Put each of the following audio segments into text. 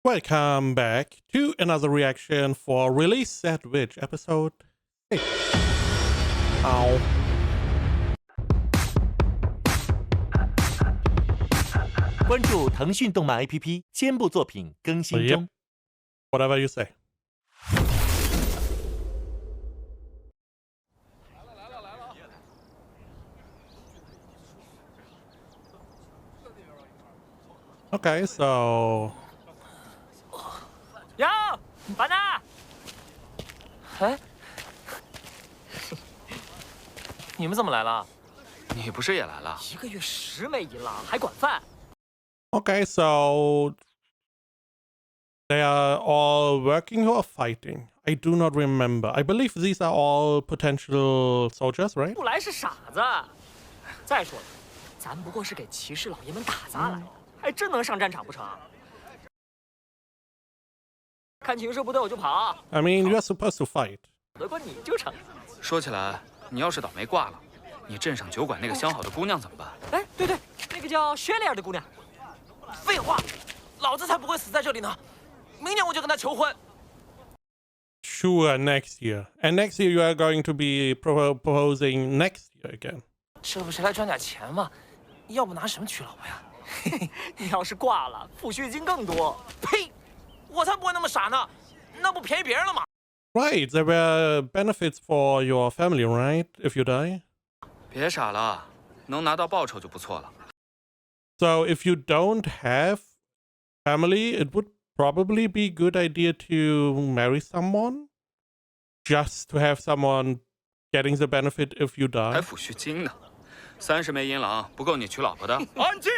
Welcome back to another reaction for Release Set Witch episode 6. Ow. "关注腾讯动漫 APP， 肩部作品更新中。 Whatever you say. Okay, so 哟，板子！哎，你们怎么来了？你不是也来了？一个月10枚银了，还管饭？ okay, so they are all working or fighting. I do not remember. I believe these are all potential soldiers, right? 不来是傻子。再说了，咱不过是给骑士老爷们打杂来的，还真能上战场不成？看情势不对我就跑。 I mean, you're supposed to fight. 得过你就成。说起来，你要是倒霉挂了，你镇上酒馆那个相好的姑娘怎么办？哎，对对，那个叫薛丽尔的姑娘。废话，老子才不会死在这里呢！明年我就跟她求婚。 Sure, next year. And next year you are going to be proposing next year again. 这不是来赚点钱吗？要不拿什么娶老婆呀？你要是挂了，抚恤金更多。呸！我才不会那么傻呢，那不便宜别人了吗？ Right, there were benefits for your family, right? If you die. 别傻了，能拿到报酬就不错了。 So if you don't have family, it would probably be a good idea to marry someone. Just to have someone getting the benefit if you 还 die. 抚恤金呢，30枚银郎不够你娶老婆的。安静！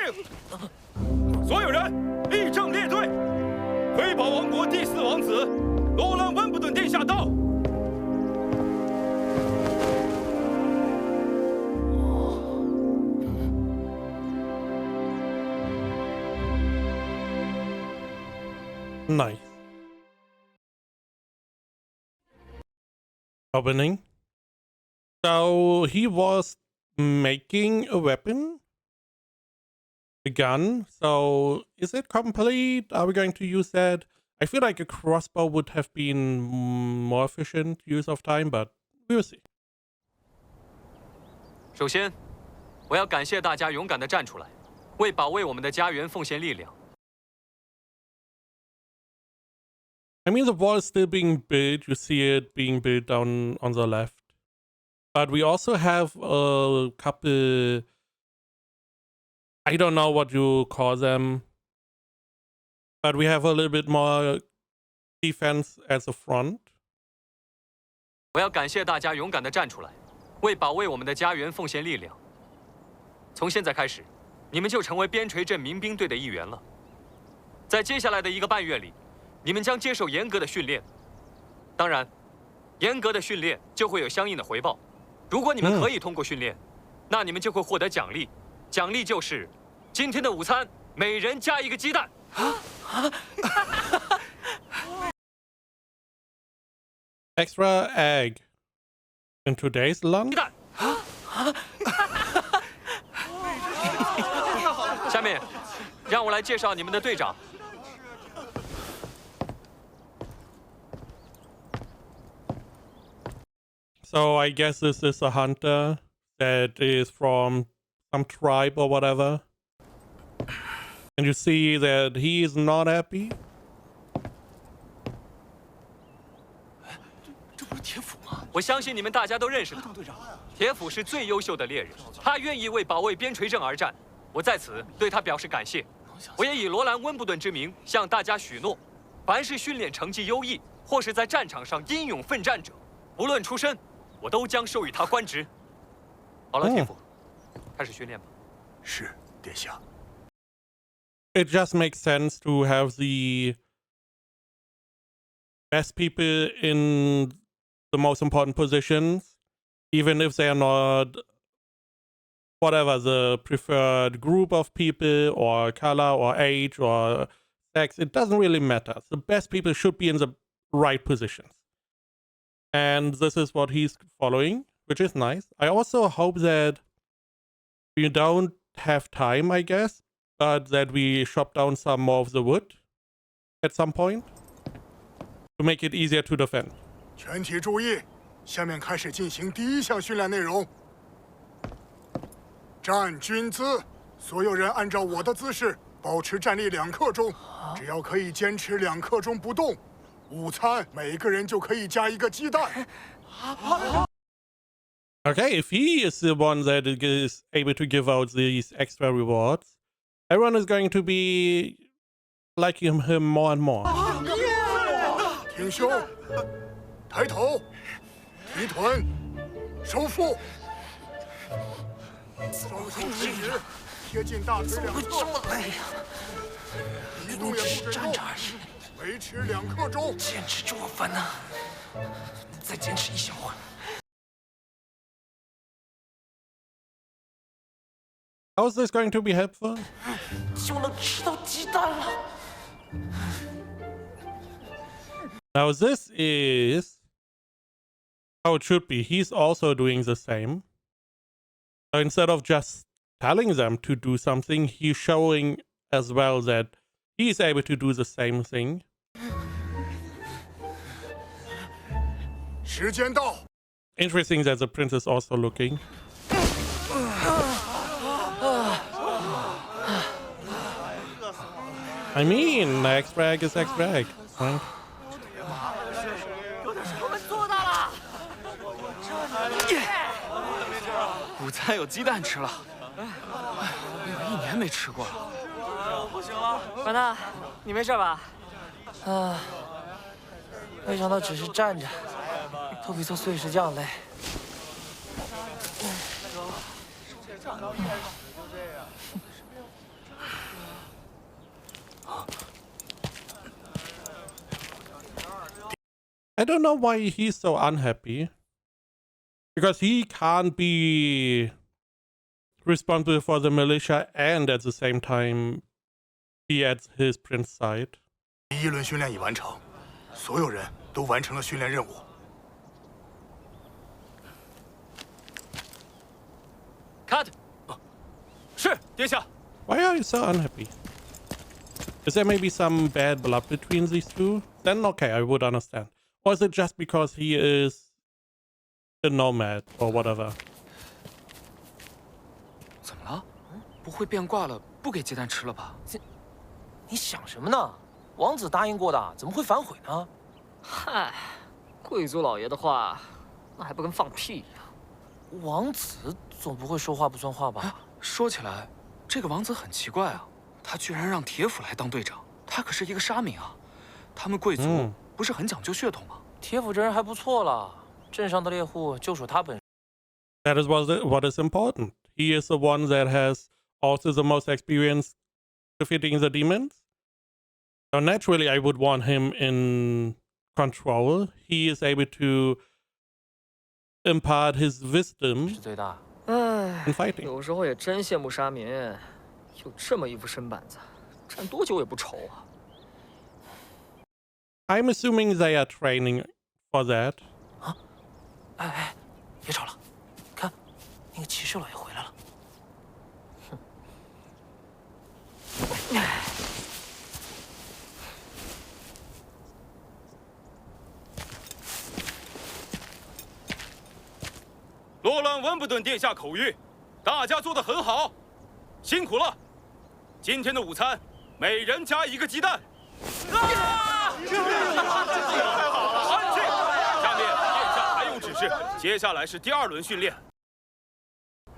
所有人立正列队。瑰宝王国第4王子罗兰·温布顿殿下到。Nice. Opening. So he was making a weapon. A gun. So is it complete? Are we going to use that? I feel like a crossbow would have been more efficient use of time, but we will see. 首先，我要感谢大家勇敢地站出来，为保卫我们的家园奉献力量。 I mean, the wall is still being built. You see it being built down on the left. But we also have a couple... I don't know what you call them. But we have a little bit more defense at the front. 我要感谢大家勇敢地站出来，为保卫我们的家园奉献力量。从现在开始，你们就成为边陲镇民兵队的一员了。在接下来的1个半月里，你们将接受严格的训练。当然，严格的训练就会有相应的回报。如果你们可以通过训练，那你们就会获得奖励。奖励就是今天的午餐，每人加1个鸡蛋。Extra egg in today's lunch? 鸡蛋。下面，让我来介绍你们的队长。 So I guess this is a hunter that is from some tribe or whatever. And you see that he is not happy. 这不是铁斧吗？我相信你们大家都认识他。铁斧是最优秀的猎人，他愿意为保卫边陲镇而战。我在此对他表示感谢。我也以罗兰·温布顿之名向大家许诺，凡是训练成绩优异或是在战场上英勇奋战者，不论出身，我都将授予他官职。好了，铁斧，开始训练吧。是，殿下。 It just makes sense to have the best people in the most important positions, even if they are not whatever the preferred group of people or color or age or sex. It doesn't really matter. The best people should be in the right positions. And this is what he's following, which is nice. I also hope that we don't have time, I guess, but that we chop down some more of the wood at some point to make it easier to defend. 全体注意，下面开始进行第一项训练内容。站军姿，所有人按照我的姿势保持站立2刻钟，只要可以坚持2刻钟不动，午餐每个人就可以加1个鸡蛋。Okay, if he is the one that is able to give out these extra rewards, everyone is going to be liking him more and more. 挺胸，抬头，提臀，收腹，双手垂直，贴近大腿2侧，一动也不准动，维持2刻钟。坚持住啊，烦呐！再坚持一小会儿。 How is this going to be helpful? 就能吃到鸡蛋了。 Now this is how it should be. He's also doing the same. So instead of just telling them to do something, he's showing as well that he's able to do the same thing. 时间到。 Interesting that the prince is also looking. I mean, X-Rag is X-Rag, right? 我们做到了！午餐有鸡蛋吃了，我有1年没吃过了。不行了，凡娜，你没事吧？啊，没想到只是站着，都比做碎石匠累。 I don't know why he's so unhappy. Because he can't be responsible for the militia and at the same time be at his prince's side. 第1轮训练已完成，所有人都完成了训练任务。 Cut。是，殿下。 Why are you so unhappy? Is there maybe some bad blood between these two? Then okay, I would understand. Or is it just because he is a nomad or whatever? 怎么了？不会变卦了，不给鸡蛋吃了吧？你想什么呢？王子答应过的，怎么会反悔呢？嗨，贵族老爷的话，那还不跟放屁一样？王子总不会说话不算话吧？说起来，这个王子很奇怪啊，他居然让铁斧来当队长，他可是一个沙弥啊。他们贵族不是很讲究血统吗？铁斧这人还不错了，镇上的猎户就属他本。 That is what is important. He is the one that has also the most experience defeating the demons. So naturally, I would want him in control. He is able to impart his wisdom 是最大。 唉 in，fighting. 有时候也真羡慕沙民，有这么一副身板子，站多久也不愁啊。 I'm assuming they are training for that. 哎，别吵了，看，那个骑士老爷回来了。哼。罗兰·温布顿殿下口谕，大家做得很好，辛苦了。今天的午餐，每人加1个鸡蛋。安静！下面殿下还有指示，接下来是第2轮训练，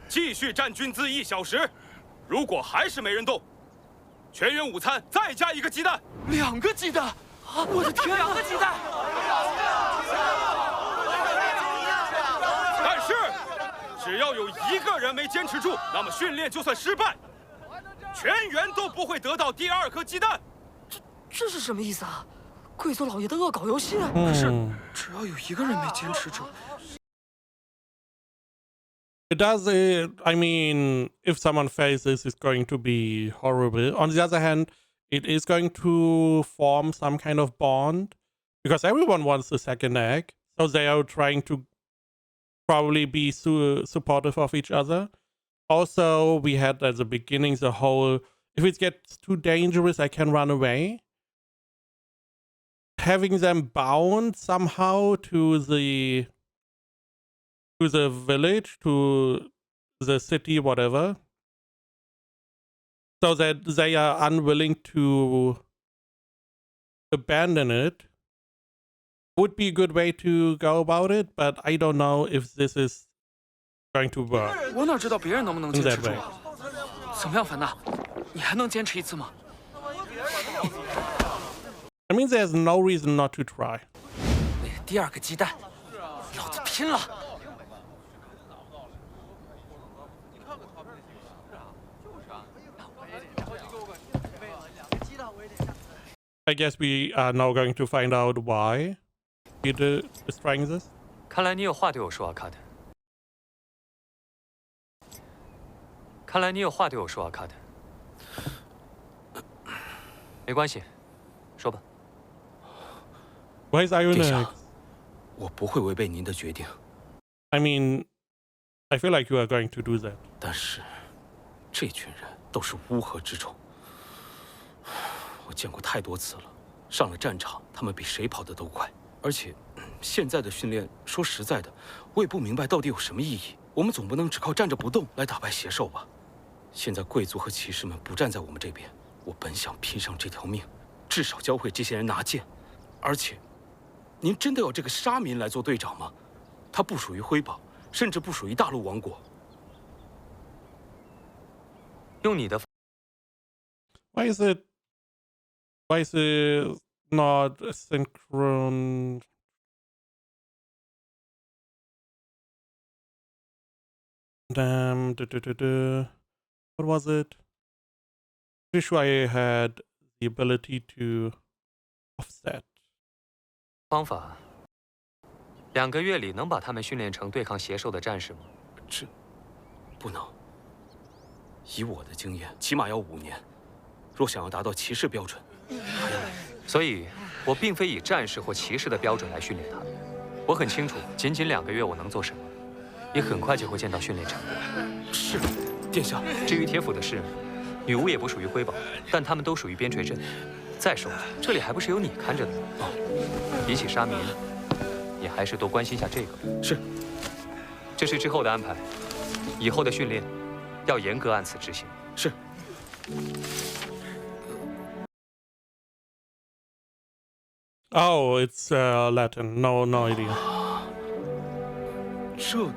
继续站军姿1小时。如果还是没人动，全员午餐再加1个鸡蛋。2个鸡蛋！我的天，2个鸡蛋！ 但是，只要有1个人没坚持住，那么训练就算失败，全员都不会得到第2颗鸡蛋。这是什么意思啊？贵族老爷的恶搞游戏？可是，只要有1个人没坚持住。 It does. I mean, if someone fails this, it's going to be horrible. On the other hand, it is going to form some kind of bond because everyone wants the second egg, so they are trying to probably be supportive of each other. Also, we had at the beginning the whole, if it gets too dangerous, I can run away. having them bound somehow to the village, to the city, whatever, so that they are unwilling to abandon it, would be a good way to go about it, but I don't know if this is going to work 我哪知道别人能不能 in 坚持 that 住 way. 啊？怎么样，凡娜？你还能坚持一次吗？ I mean, there's no reason not to try. 为了第2个鸡蛋，老子拼了！ I guess we are now going to find out why Peter is trying this. 看来你有话对我说啊，卡特。看来你有话对我说啊，卡特。没关系，说吧。 Why is 殿 ironic? 下，我不会违背您的决定， I mean, I feel like you are going to do that. 但是这群人都是乌合之众，我见过太多次了。上了战场，他们比谁跑得都快。而且，现在的训练，说实在的，我也不明白到底有什么意义。我们总不能只靠站着不动来打败邪兽吧？现在贵族和骑士们不站在我们这边，我本想拼上这条命，至少教会这些人拿剑。而且，您真的要这个沙民来做队长吗？他不属于辉宝，甚至不属于大陆王国。 用你的 Why is it not synchron? Damn. What was it? Pretty sure I had the ability to offset. 方法，2个月里能把他们训练成对抗邪兽的战士吗？这不能。以我的经验，起码要5年。若想要达到骑士标准，还要……所以，我并非以战士或骑士的标准来训练他们。我很清楚，仅仅2个月我能做什么，也很快就会见到训练成果。是，殿下。至于铁斧的事，女巫也不属于辉宝，但他们都属于边陲镇。再说了，这里还不是有你看着的吗？哦，比起沙民，你还是多关心下这个。是，这是之后的安排，以后的训练要严格按此执行。是。 Oh, it's Latin. No idea. 这，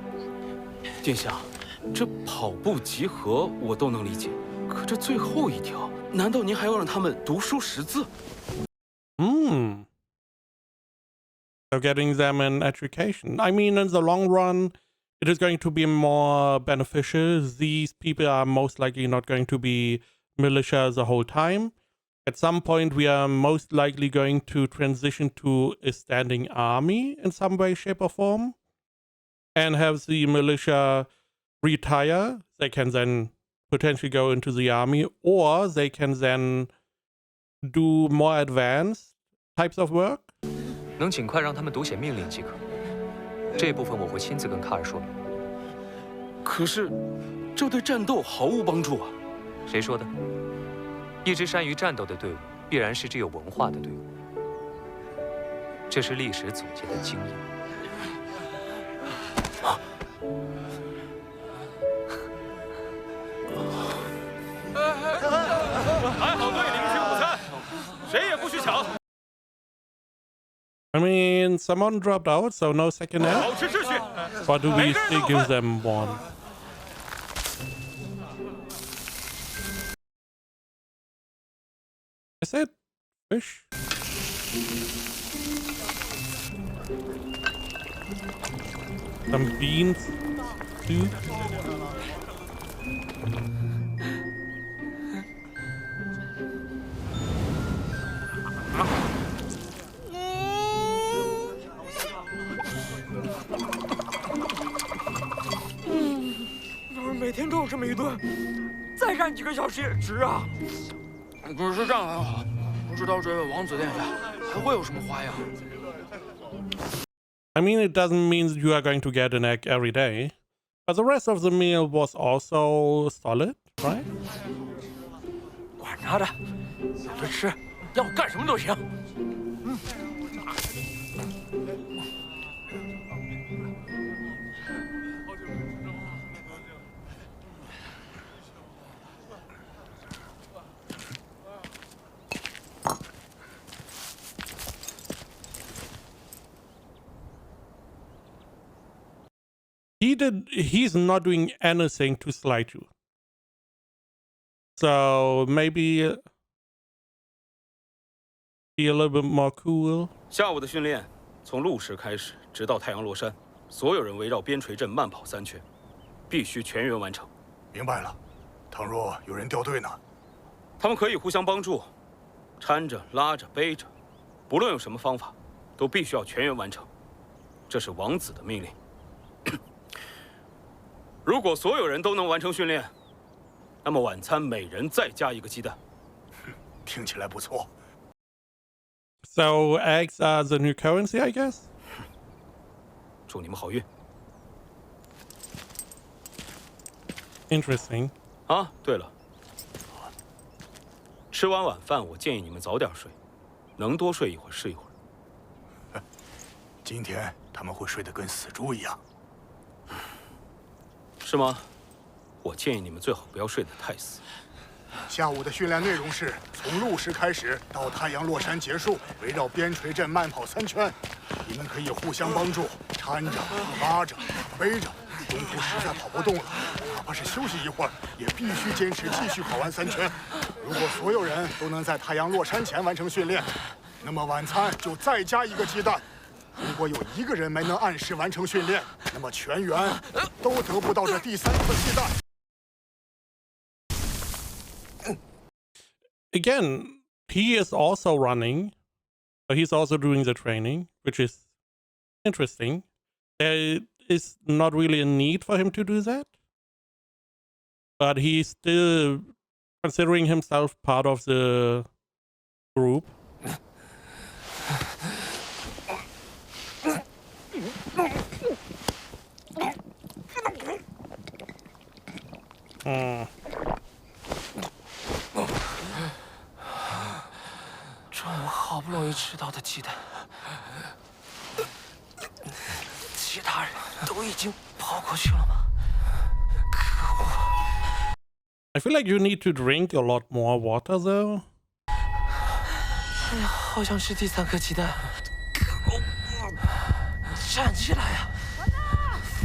殿下，这跑步集合我都能理解，可这最后一条，难道您还要让他们读书识字？ So getting them an education. I mean, in the long run, it is going to be more beneficial. These people are most likely not going to be militia the whole time. At some point, we are most likely going to transition to a standing army in some way, shape, or form, and have the militia retire. They can then potentially go into the army, or they can then do more advanced types of work. 能尽快让他们读写命令即可。这部分我会亲自跟卡尔说明。可是，这对战斗毫无帮助啊！谁说的？一支善于战斗的队伍，必然是具有文化的队伍。这是历史总结的经验。排好队，领取午餐，谁也不许抢。 I mean, someone dropped out, so no second end. 保持秩序。 Or do we still give them one? I said fish. Some beans, soup. "每天都有这么一顿，再干几个小时也值啊！可是这样还好，不知道这位王子殿下还会有什么花样。 I mean, it doesn't mean you are going to get an egg every day, but the rest of the meal was also solid, right? 管他的，有的吃，要我干什么都行。he's not doing anything to slight you. So maybe be a little bit more cool. 下午的训练从路时开始，直到太阳落山，所有人围绕边陲镇慢跑3圈，必须全员完成。明白了。倘若有人掉队呢？他们可以互相帮助，搀着、拉着、背着，不论用什么方法，都必须要全员完成。这是王子的命令。如果所有人都能完成训练，那么晚餐每人再加1个鸡蛋。听起来不错。So eggs are the new currency, I guess. 祝你们好运。Interesting. 啊，对了，吃完晚饭，我建议你们早点睡，能多睡一会儿是一会儿。今天他们会睡得跟死猪一样。是吗？我建议你们最好不要睡得太死。下午的训练内容是从路时开始到太阳落山结束，围绕边陲镇慢跑3圈。你们可以互相帮助，搀着、拉着、背着。中途实在跑不动了，哪怕是休息一会儿，也必须坚持继续跑完3圈。如果所有人都能在太阳落山前完成训练，那么晚餐就再加1个鸡蛋。如果有1个人没能按时完成训练，那么全员都得不到这第3颗鸡蛋。Again, he is also running, but he's also doing the training, which is interesting. There is not really a need for him to do that, but he's still considering himself part of the group. Hmm. 中午好不容易吃到的鸡蛋，其他人都已经跑过去了吗？可恶！ I feel like you need to drink a lot more water, though. 哎呀，好想吃第3颗鸡蛋！可恶！站起来呀！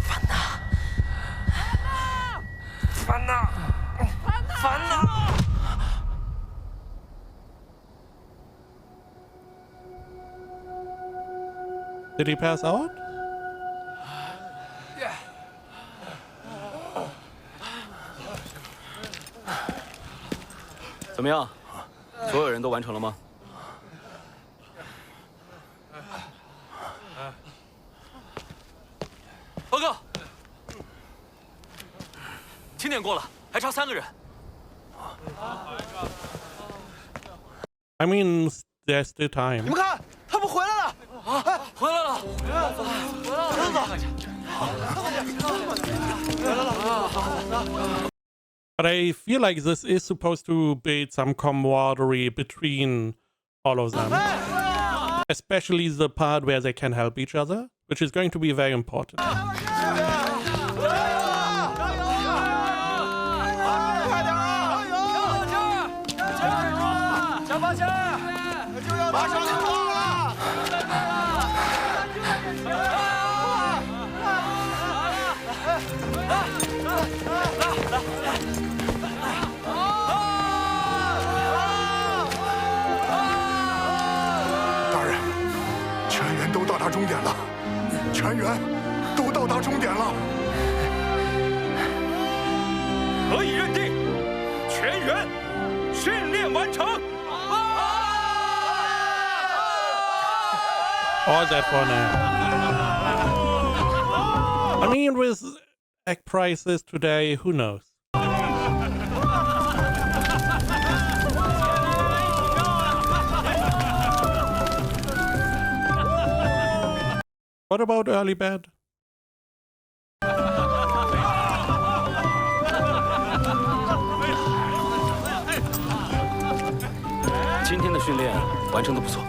烦呐！烦呐！烦呐！ Did he pass out? 怎么样？所有人都完成了吗？报告，7点过了，还差3个人。 I mean, there's still time. 你们看，他们回来了！啊，回来了！But I feel like this is supposed to build some camaraderie between all of them. Especially the part where they can help each other, which is going to be very important. 到达终点了，全员都到达终点了。可以认定，全员训练完成。All that for now. I mean, with egg prices today, who knows? What about early bed? 今天的训练完成的不错。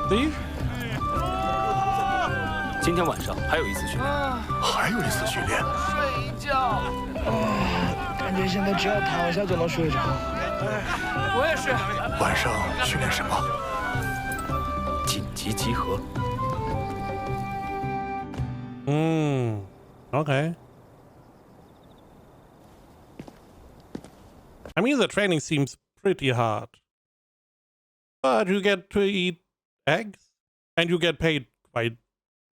See? 今天晚上还有一次训练。还有一次训练。睡一觉。感觉现在只要躺一下就能睡着。我也是。晚上训练什么？紧急集合。Okay. I mean, the training seems pretty hard. But you get to eat eggs, and you get paid quite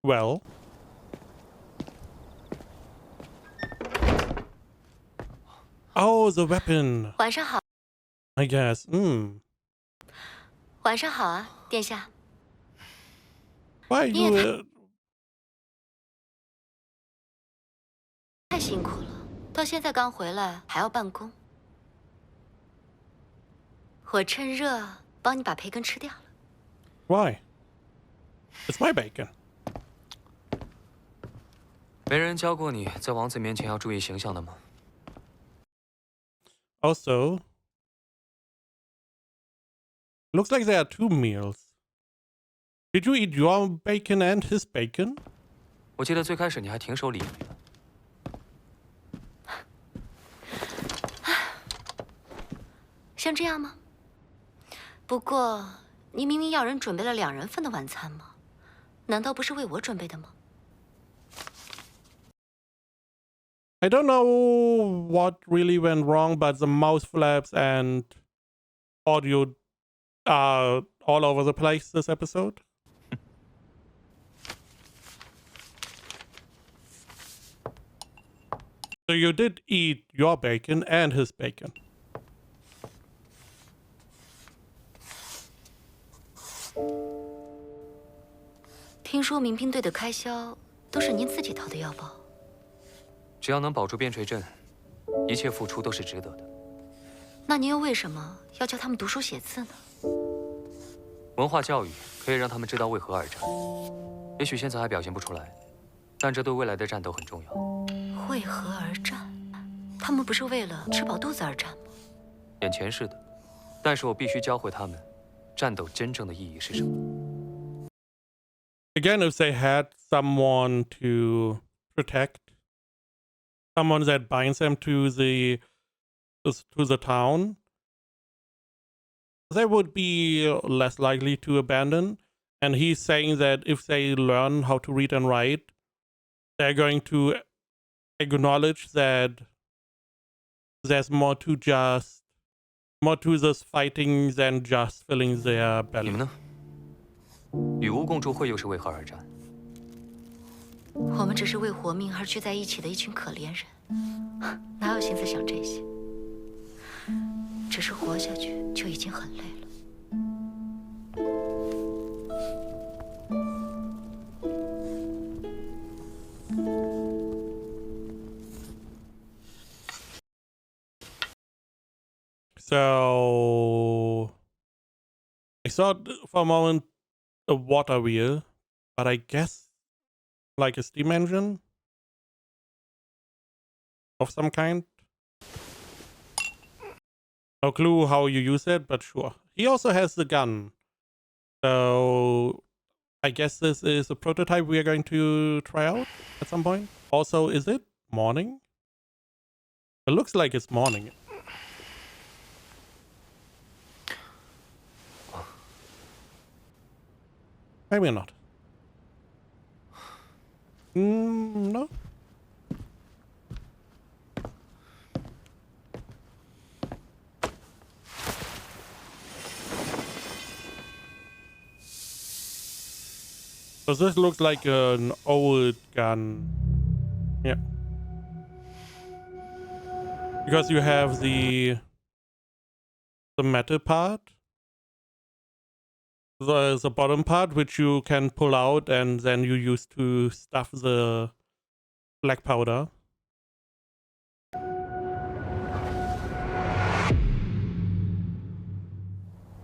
well. Oh, the weapon. 晚上好。 I guess. 晚上好啊，殿下。 Why 你也 you? 太辛苦了，到现在刚回来还要办公。我趁热帮你把培根吃掉了。 Why? It's my bacon. 没人教过你在王子面前要注意形象的吗？ Also, looks like there are 2 meals. Did you eat your bacon and his bacon? 我记得最开始你还挺守礼仪的。 像这样吗？不过你明明要人准备了2人份的晚餐吗？难道不是为我准备的吗？ I don't know what really went wrong, but the mouse flaps and audio are all over the place this episode. So you did eat your bacon and his bacon. 听说民兵队的开销都是您自己掏的腰包。 只要能保住边陲镇，一切付出都是值得的。那您又为什么要教他们读书写字呢？文化教育可以让他们知道为何而战。也许现在还表现不出来，但这对未来的战斗很重要。为何而战？他们不是为了吃饱肚子而战吗？眼前是的，但是我必须教会他们，战斗真正的意义是什么。 Again, if they had someone to protect, someone that binds them to the town, they would be less likely to abandon. And he's saying that if they learn how to read and write, they're going to acknowledge that there's more to this fighting than just filling their 你 belly. 们呢？与巫共筑会又是为何而战？我们只是为活命而聚在一起的一群可怜人，哪有心思想这些？只是活下去就已经很累了。 So I saw for a moment a water wheel, but I guess like a steam engine of some kind. No clue how you use it, but sure. He also has the gun. So I guess this is a prototype we are going to try out at some point. Also, is it morning? It looks like it's morning. Maybe not. No. So this looks like an old gun. Yeah. Because you have the metal part. The bottom part, which you can pull out and then you use to stuff the black powder.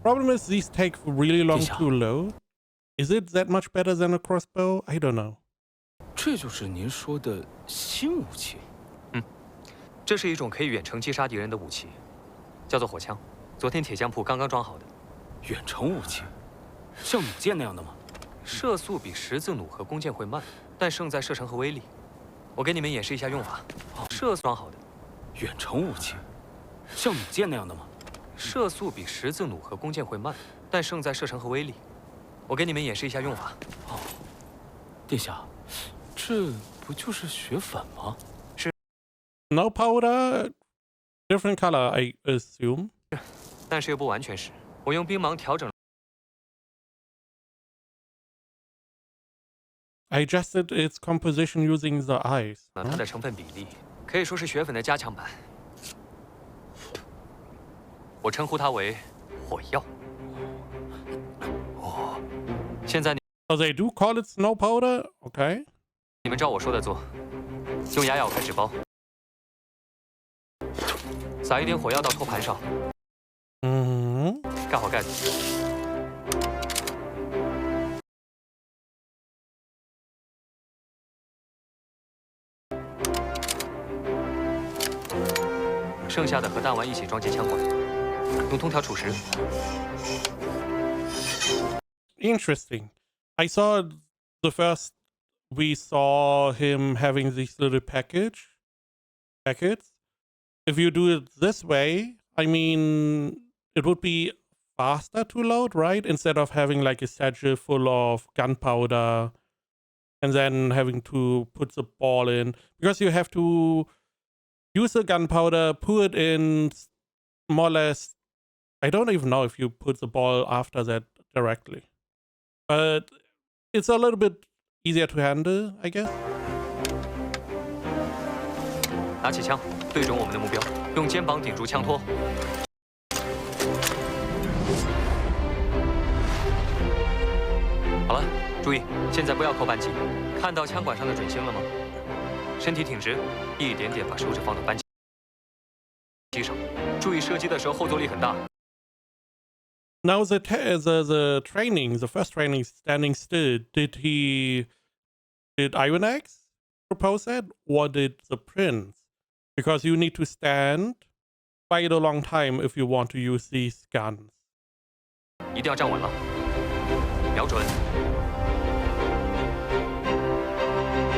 Problem is these take really long to load. Is it that much better than a crossbow? I don't know. 这就是您说的新武器？这是一种可以远程击杀敌人的武器，叫做火枪。昨天铁匠铺刚刚装好的。远程武器，像弩箭那样的吗？射速比十字弩和弓箭会慢，但胜在射程和威力。我给你们演示一下用法。射装好的。远程武器，像弩箭那样的吗？射速比十字弩和弓箭会慢，但胜在射程和威力。我给你们演示一下用法。殿下，这不就是血粉吗？ No powder, different color, I assume. 但是又不完全是。我用冰芒调整了 I adjusted its composition using the eyes. 它的成分比例，可以说是血粉的加强版。我称呼它为火药。哦，现在 So they do call it snow powder? Okay. 你们照我说的做，用牙咬开纸包，撒一点火药到托盘上，盖好盖子。剩下的和弹丸一起装进枪管，用通条储实。 Interesting. I saw the first we saw him having these little packets. If you do it this way, I mean, it would be faster to load, right? Instead of having like a satchel full of gunpowder and then having to put the ball in, because you have to use the gunpowder, put it in more or less. I don't even know if you put the ball after that directly, but it's a little bit easier to handle, I guess. 拿起枪，对准我们的目标，用肩膀顶住枪托。好了，注意，现在不要扣扳机。看到枪管上的准星了吗？身体挺直，一点点把手指放到扳机上。注意射击的时候后坐力很大。 Now the training, the first training, standing still. Did Ionex propose that, or did the prince? Because you need to stand quite a long time if you want to use these guns. 一定要站稳了，瞄准，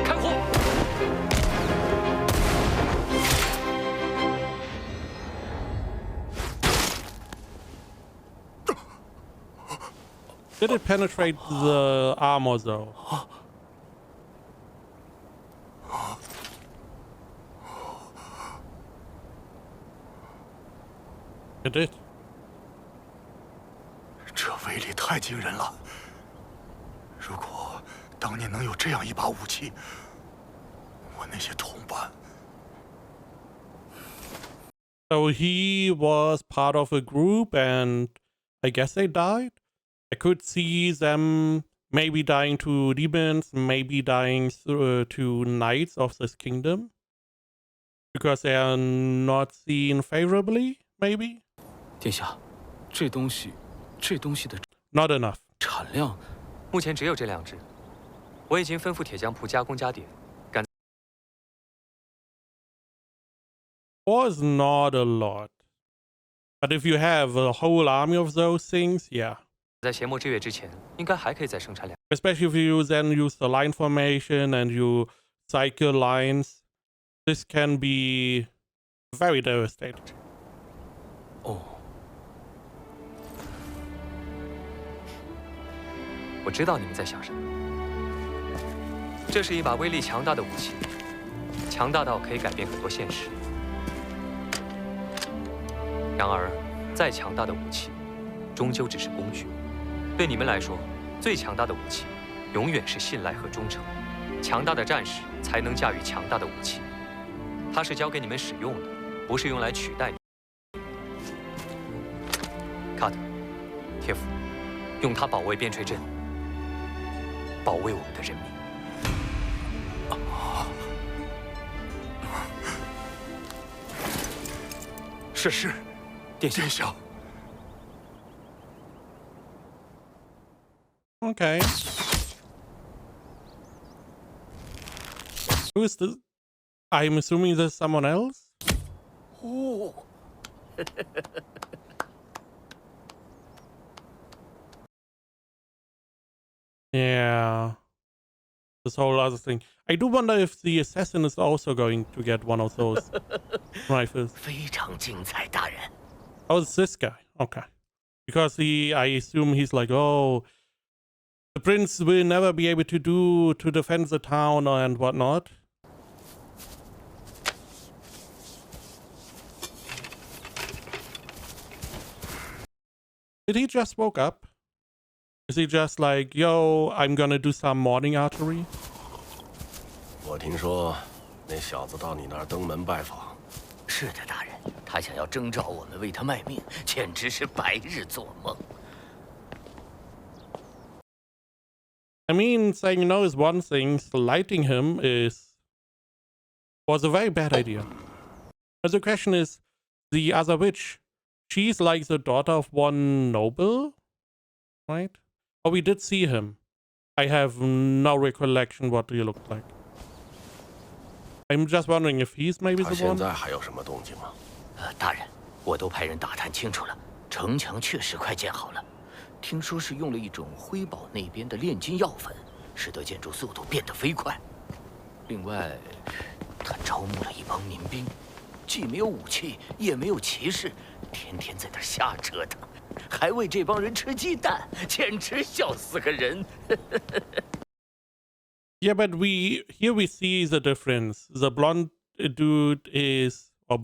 开火！ Did it penetrate the armor though? It did. 这威力太惊人了！如果当年能有这样一把武器，我那些同伴。 So he was part of a group, and I guess they died. I could see them maybe dying to demons, maybe dying to knights of this kingdom, because they are not seen favorably. Maybe. 殿下，这东西的 Not enough. 产量，目前只有这2只，我已经吩咐铁匠铺加工加点。 Was not a lot, but if you have a whole army of those things, yeah. 在邪魔之月之前，应该还可以再生产2。 Especially if you then use the line formation and you cycle lines, this can be very devastating. 哦，我知道你们在想什么。这是一把威力强大的武器，强大到可以改变很多现实。 然而，再强大的武器，终究只是工具。对你们来说，最强大的武器，永远是信赖和忠诚。强大的战士才能驾驭强大的武器。它是交给你们使用的，不是用来取代你。卡特，铁斧，用它保卫边陲镇，保卫我们的人民。 是，殿下。 Okay. Who is this? I'm assuming there's someone else? Oh. Yeah. This whole other thing. I do wonder if the assassin is also going to get one of those rifles. 非常精彩，大人。 Oh, it's this guy. Okay. Because I assume he's like, oh, the prince will never be able to do to defend the town and whatnot. Did he just woke up? Is he just like, yo, I'm gonna do some morning archery? 我听说那小子到你那儿登门拜访。是的，大人，他想要征召我们为他卖命，简直是白日做梦。I mean, saying no is one thing, slighting him was a very bad idea. But the question is, the other witch, she's like the daughter of one noble, right? Oh, we did see him. I have no recollection what he looked like. I'm just wondering if he's maybe the 他现 one. 在还有什么动静吗？大人，我都派人打探清楚了，城墙确实快建好了。听说是用了一种辉宝那边的炼金药粉，使得建筑速度变得飞快。另外，他招募了一帮民兵，既没有武器，也没有骑士，天天在那儿瞎折腾，还喂这帮人吃鸡蛋，简直笑死个人。Yeah, but here we see the difference. The blonde dude is, or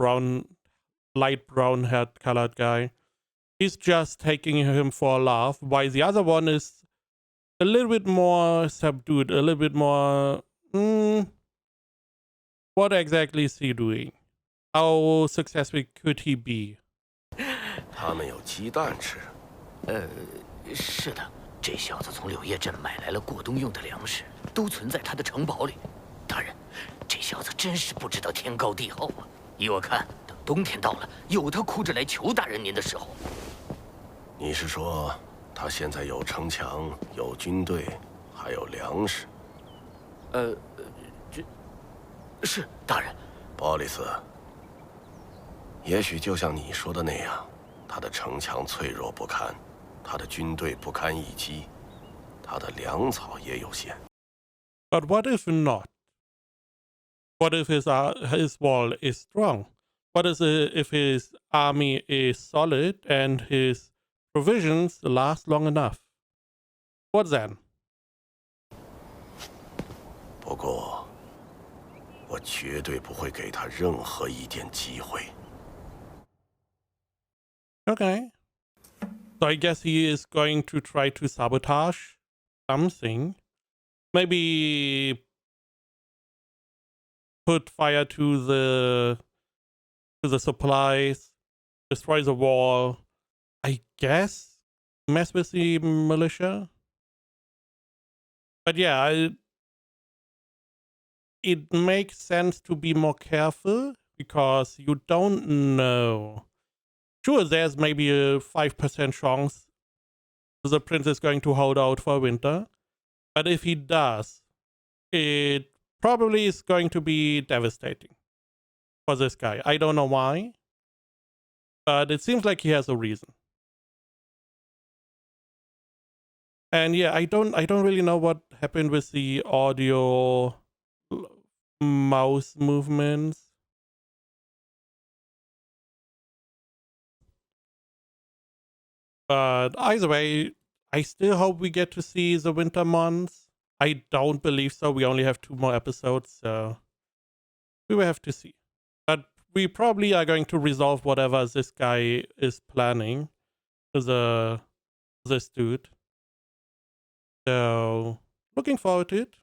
light brown haired colored guy. He's just taking him for a laugh, while the other one is a little bit more subdued, a little bit more. What exactly is he doing? How successful could he be? 他们有鸡蛋吃。是的，这小子从柳叶镇买来了过冬用的粮食，都存在他的城堡里。大人，这小子真是不知道天高地厚啊！依我看，等冬天到了，有他哭着来求大人您的时候。你是说他现在有城墙、有军队，还有粮食？是大人。鲍里斯，也许就像你说的那样，他的城墙脆弱不堪，他的军队不堪一击，他的粮草也有限。But what if not? What if his wall is strong? What if his army is solid and his provisions last long enough? What then? 不过，我绝对不会给他任何一点机会。Okay. So I guess he is going to try to sabotage something. Maybe put fire to the supplies, destroy the wall. I guess mess with the militia. But yeah, it makes sense to be more careful because you don't know. Sure, there's maybe a 5% chance the prince is going to hold out for winter. But if he does, it probably is going to be devastating for this guy. I don't know why, but it seems like he has a reason. And yeah, I don't really know what happened with the audio mouse movements. But either way, I still hope we get to see the winter months. I don't believe so. We only have 2 more episodes, so we will have to see. But we probably are going to resolve whatever this guy is planning to this dude. So looking forward to it.